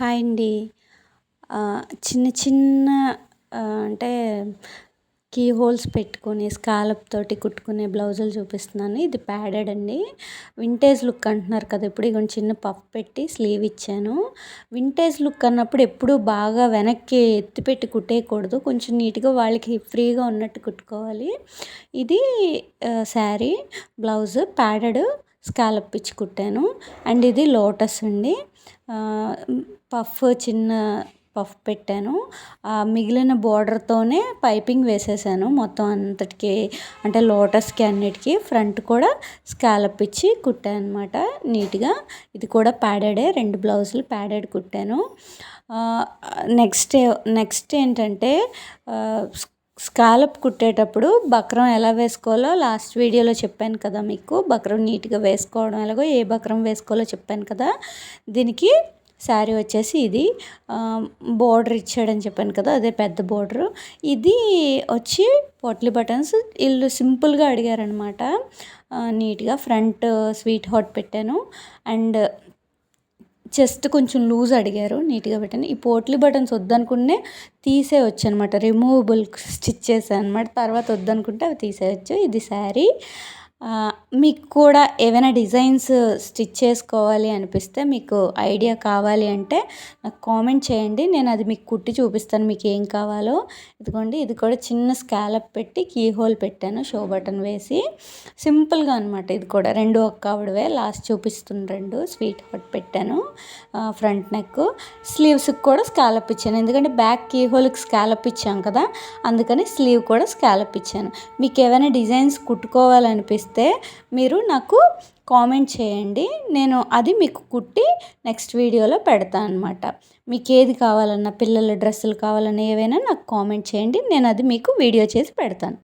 Hi అండి. చిన్న చిన్న అంటే కీ హోల్స్ పెట్టుకొని స్కాలప్ తోటి కుట్టుకునే బ్లౌజులు చూపిస్తున్నాను. ఇది ప్యాడెడ్ అండి. వింటేజ్ లుక్ అంటున్నారు కదా! ఇప్పుడు ఇగోండి చిన్న పఫ్ పెట్టి స్లీవ్ ఇచ్చాను. వింటేజ్ లుక్ అన్నప్పుడు ఎప్పుడూ బాగా వెనక్కి ఎత్తిపెట్టి కుట్టేయకూడదు. కొంచెం నీట్‌గా వాళ్ళకి ఫ్రీగా ఉన్నట్టు కుట్టుకోవాలి. ఇది శారీ బ్లౌజ్ ప్యాడెడ్ స్కాలప్ ఇచ్చి కుట్టాను. అండ్ ఇది లోటస్ అండి. చిన్న పఫ్ పెట్టాను. మిగిలిన బోర్డర్‌తోనే పైపింగ్ వేసేసాను మొత్తం అంతటికి. అంటే లోటస్‌కి అన్నిటికి ఫ్రంట్ కూడా స్కాలప్ ఇచ్చి కుట్టాను అనమాట నీట్‌గా. ఇది కూడా ప్యాడెడే. 2 బ్లౌజులు ప్యాడెడ్ కుట్టాను. నెక్స్ట్ ఏంటంటే స్కాలప్ కుట్టేటప్పుడు బక్రం ఎలా వేసుకోవాలో లాస్ట్ వీడియోలో చెప్పాను కదా మీకు. బక్రం నీట్‌గా వేసుకోవడం ఎలాగో, ఏ బక్రం వేసుకోవాలో చెప్పాను కదా! దీనికి శారీ వచ్చేసి ఇది బోర్డర్ ఇచ్చాడని చెప్పాను కదా! అదే పెద్ద బోర్డరు. ఇది వచ్చి పోట్లీ బటన్స్ వీళ్ళు సింపుల్‌గా అడిగారనమాట. నీట్‌గా ఫ్రంట్ స్వీట్ హార్ట్ పెట్టాను. అండ్ చెస్ట్ కొంచెం లూజ్ అడిగారు, నీట్‌గా పెట్టాను. ఈ పోట్లీ బటన్స్ వద్దనుకునే తీసేయొచ్చు అనమాట. రిమూవబుల్ స్టిచ్ చేశాను అనమాట. తర్వాత వద్దనుకుంటే అవి తీసేయొచ్చు. ఇది శారీ. మీకు కూడా ఏవైనా డిజైన్స్ స్టిచ్ చేసుకోవాలి అనిపిస్తే, మీకు ఐడియా కావాలి అంటే నాకు కామెంట్ చేయండి. నేను అది మీకు కుట్టి చూపిస్తాను మీకు ఏం కావాలో. ఇదిగోండి, ఇది కూడా చిన్న స్కాలప్ పెట్టి కీ హోల్ పెట్టాను షో బటన్ వేసి. సింపుల్గా అనమాట. ఇది కూడా 2 ఒక్క ఆవిడవే. లాస్ట్ చూపిస్తుంది 2 స్వీట్ హార్ట్ పెట్టాను. ఫ్రంట్ నెక్ స్లీవ్స్కి కూడా స్కాలప్ ఇచ్చాను. ఎందుకంటే బ్యాక్ కీ హోల్కి స్కాలప్ ఇచ్చాం కదా, అందుకని స్లీవ్ కూడా స్కాలప్ ఇచ్చాను. మీకు ఏమైనా డిజైన్స్ కుట్టుకోవాలనిపిస్తే మీరు నాకు కామెంట్ చేయండి. నేను అది మీకు కుట్టి నెక్స్ట్ వీడియోలో పెడతాను అనమాట. మీకు ఏది కావాలన్నా, పిల్లల డ్రెస్సులు కావాలన్నా ఏవైనా నాకు కామెంట్ చేయండి. నేను అది మీకు వీడియో చేసి పెడతాను.